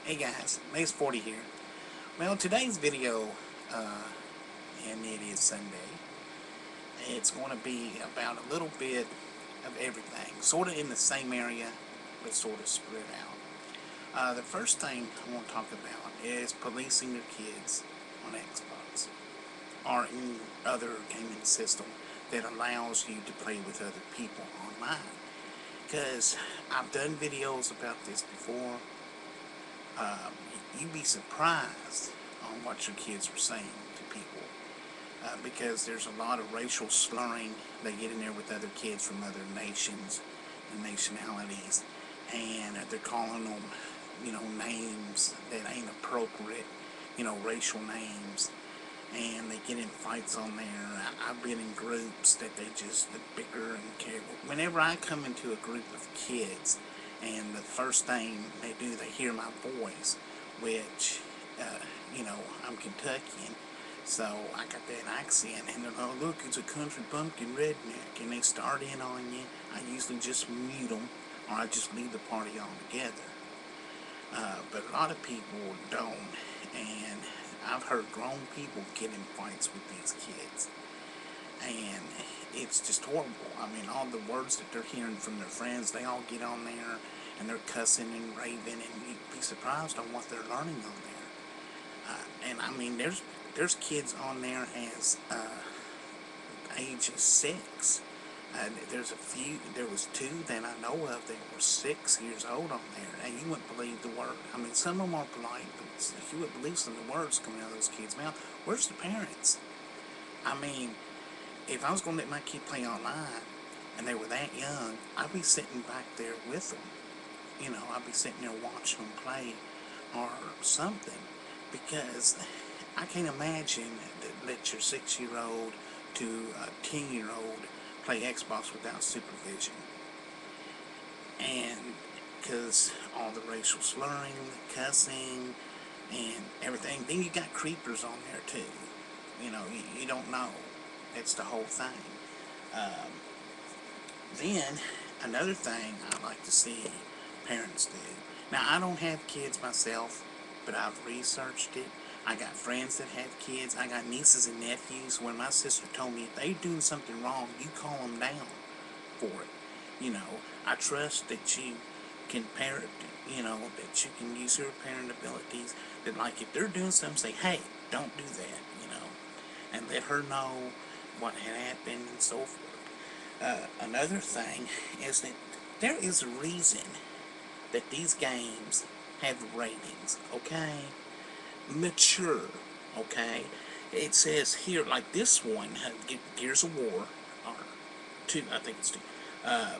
Hey guys, Mace40 here. Well, today's video, and it is Sunday, it's going to be about a little bit of everything, sort of in the same area, but sort of spread out. The first thing I want to talk about is policing your kids on Xbox or any other gaming system that allows you to play with other people online. Because I've done videos about this before. You'd be surprised on what your kids are saying to people, because there's a lot of racial slurring. They get in there with other kids from other nations and nationalities, and they're calling them, names that ain't appropriate, racial names, and they get in fights on there. I've been in groups that they just bicker and care. Whenever I come into a group of kids, and the first thing they do, they hear my voice, which, I'm Kentuckian, so I got that accent, and they're like, oh, look, it's a country bumpkin redneck, and they start in on you. I usually just mute them, or I just leave the party altogether. But a lot of people don't, and I've heard grown people get in fights with these kids, and it's just horrible. I mean, all the words that they're hearing from their friends, they all get on there, and they're cussing and raving, and you'd be surprised on what they're learning on there. And I mean, there's kids on there as age of 6. There was two that I know of that were 6 years old on there, and you wouldn't believe the word. I mean, some of them are polite, but you wouldn't believe some of the words coming out of those kids' mouth. Where's the parents? I mean, if I was going to let my kid play online, and they were that young, I'd be sitting back there with them. I'd be sitting there watching them play or something, because I can't imagine that let your 6-year-old to a 10-year-old play Xbox without supervision. And because all the racial slurring, the cussing, and everything. Then you got creepers on there too. You don't know. That's the whole thing. Um, then, another thing I like to see parents do. Now, I don't have kids myself, but I've researched it. I got friends that have kids. I got nieces and nephews. When my sister told me if they're doing something wrong, you call them down for it. I trust that you can parent, that you can use your parent abilities. That, like, if they're doing something, say, hey, don't do that, and let her know what had happened and so forth. Another thing is that there is a reason that these games have ratings, okay? Mature, okay? It says here, like this one, Gears of War, or two, I think it's two, uh,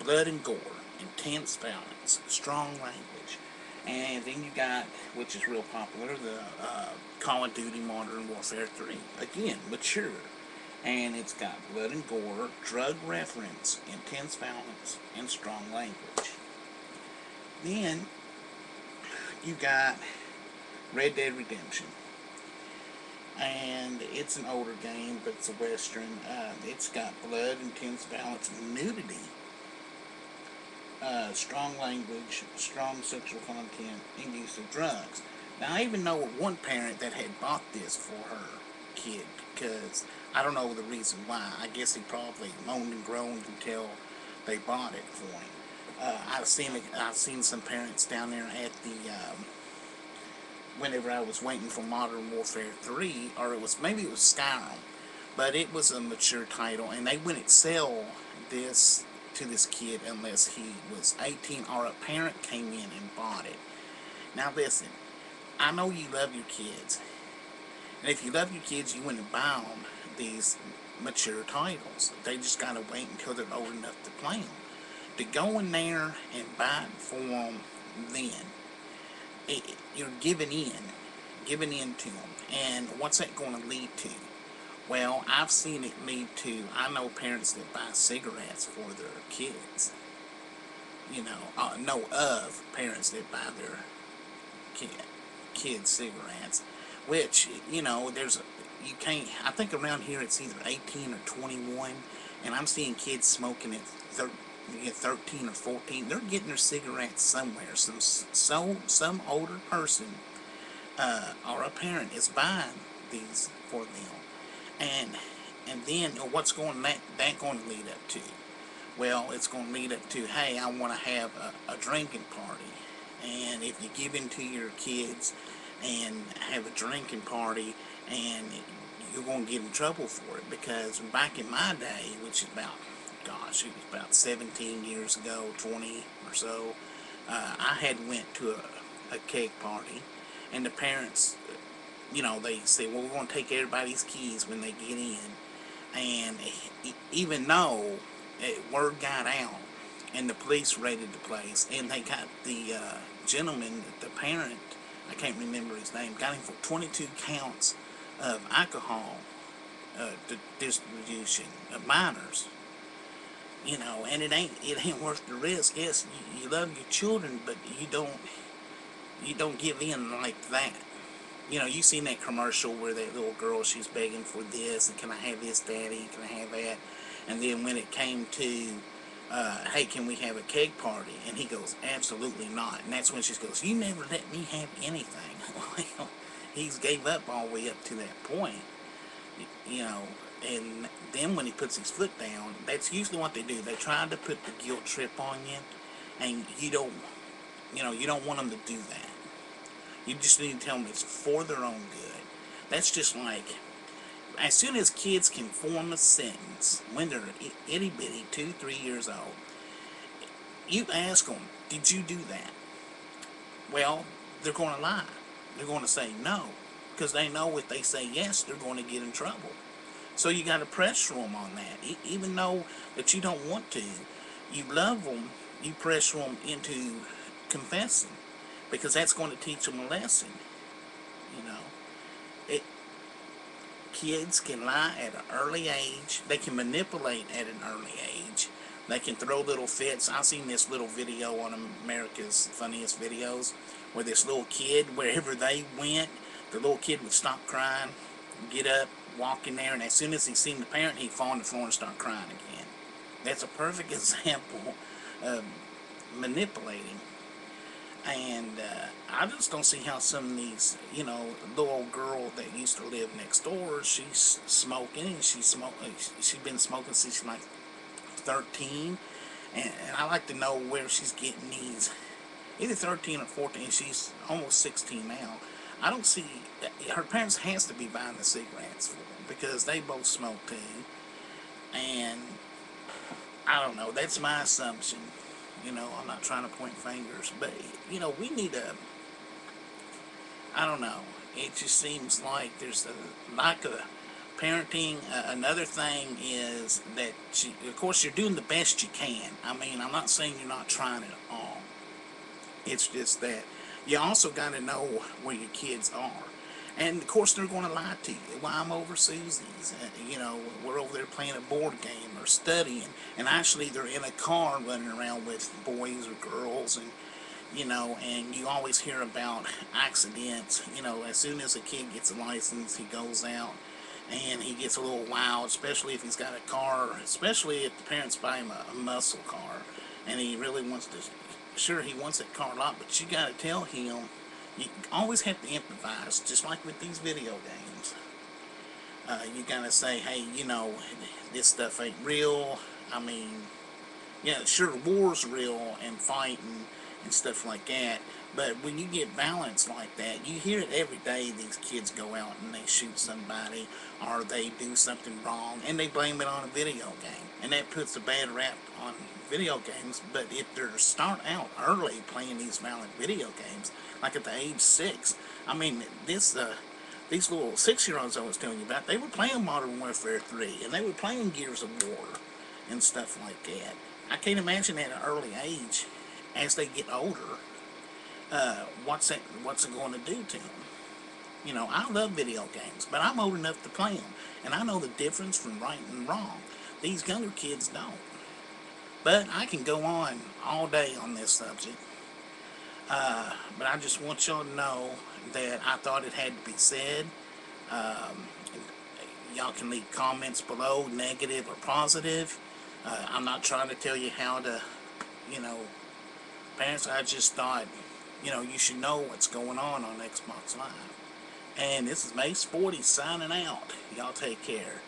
blood and gore, intense violence, strong language, and then you got, which is real popular, the Call of Duty Modern Warfare 3. Again, mature. And it's got blood and gore, drug reference, intense violence, and strong language. Then you got Red Dead Redemption. And it's an older game, but it's a Western. It's got blood, intense violence, nudity, strong language, strong sexual content, and use of drugs. Now, I even know one parent that had bought this for her kid, because I don't know the reason why. I guess he probably moaned and groaned until they bought it for him. I've seen some parents down there at the whenever I was waiting for Modern Warfare 3, or maybe it was Skyrim, but it was a mature title, and they wouldn't sell this to this kid unless he was 18 or a parent came in and bought it. Now listen, I know you love your kids, and if you love your kids, you wouldn't buy them these mature titles. They just gotta wait until they're old enough to play them. To go in there and buy it for them then, you're giving in to them. And what's that going to lead to? Well, I've seen it lead to, I know parents that buy cigarettes for their kids. Know of parents that buy their kids cigarettes, which, you can't, I think around here it's either 18 or 21, and I'm seeing kids smoking at you get 13 or 14, they're getting their cigarettes somewhere. Some older person or a parent is buying these for them, and then what's that going to lead up to? Well, it's going to lead up to, hey, I want to have a drinking party, and if you give in to your kids and have a drinking party, and you're going to get in trouble for it, because back in my day, which is about, gosh, it was about 17 years ago, 20 or so, I had went to a cake party, and the parents, they say, well, we're going to take everybody's keys when they get in, and even though word got out, and the police raided the place, and they got the gentleman, the parent, I can't remember his name, got him for 22 counts of alcohol distribution of minors. And it ain't worth the risk. Yes, you love your children, but you don't give in like that. You seen that commercial where that little girl, she's begging for this, and can I have this, Daddy? Can I have that? And then when it came to, hey, can we have a cake party? And he goes, absolutely not. And that's when she goes, you never let me have anything. Well, he's gave up all the way up to that point, and then when he puts his foot down, that's usually what they do. They try to put the guilt trip on you, and you don't want them to do that. You just need to tell them it's for their own good. That's just like, as soon as kids can form a sentence, when they're itty bitty, 2, 3 years old, you ask them, did you do that? Well, they're going to lie. They're going to say no, because they know if they say yes, they're going to get in trouble. So you got to pressure them on that. Even though that you don't want to, you love them, you pressure them into confessing, because that's going to teach them a lesson. Kids can lie at an early age. They can manipulate at an early age. They can throw little fits. I've seen this little video on America's Funniest Videos, where this little kid, wherever they went, the little kid would stop crying, get up, walk in there, and as soon as he seen the parent, he'd fall on the floor and start crying again. That's a perfect example of manipulating. And I just don't see how some of these, little girl that used to live next door, she's smoking, and she's been smoking since she's like 13, and I like to know where she's getting these, either 13 or 14, she's almost 16 now. I don't see, her parents has to be buying the cigarettes for them, because they both smoke too, and I don't know, that's my assumption. I'm not trying to point fingers, but, we need to, I don't know, it just seems like there's a lack of parenting. Another thing is that, of course, you're doing the best you can. I mean, I'm not saying you're not trying at all. It's just that you also got to know where your kids are. And, of course, they're going to lie to you. Well, I'm over Susie's. We're over there playing a board game or studying. And actually, they're in a car running around with boys or girls. And, and you always hear about accidents. As soon as a kid gets a license, he goes out and he gets a little wild, especially if he's got a car, especially if the parents buy him a muscle car. And he really wants to, sure, he wants that car a lot, but you got to tell him, you always have to improvise, just like with these video games. You gotta say, hey, this stuff ain't real. I mean, yeah, sure, war's real and fighting and stuff like that, but when you get violence like that, you hear it every day. These kids go out and they shoot somebody, or they do something wrong, and they blame it on a video game, and that puts a bad rap on video games. But if they're start out early playing these violent video games, like at the age 6, I mean, these little 6-year-olds I was telling you about, they were playing Modern Warfare 3, and they were playing Gears of War and stuff like that. I can't imagine at an early age, as they get older, what's it going to do to them? I love video games, but I'm old enough to play them, and I know the difference from right and wrong. These younger kids don't. But I can go on all day on this subject. But I just want y'all to know that I thought it had to be said. Y'all can leave comments below, negative or positive. I'm not trying to tell you how to, you know, parents. I just thought, you should know what's going on Xbox Live. And this is Mace40 signing out. Y'all take care.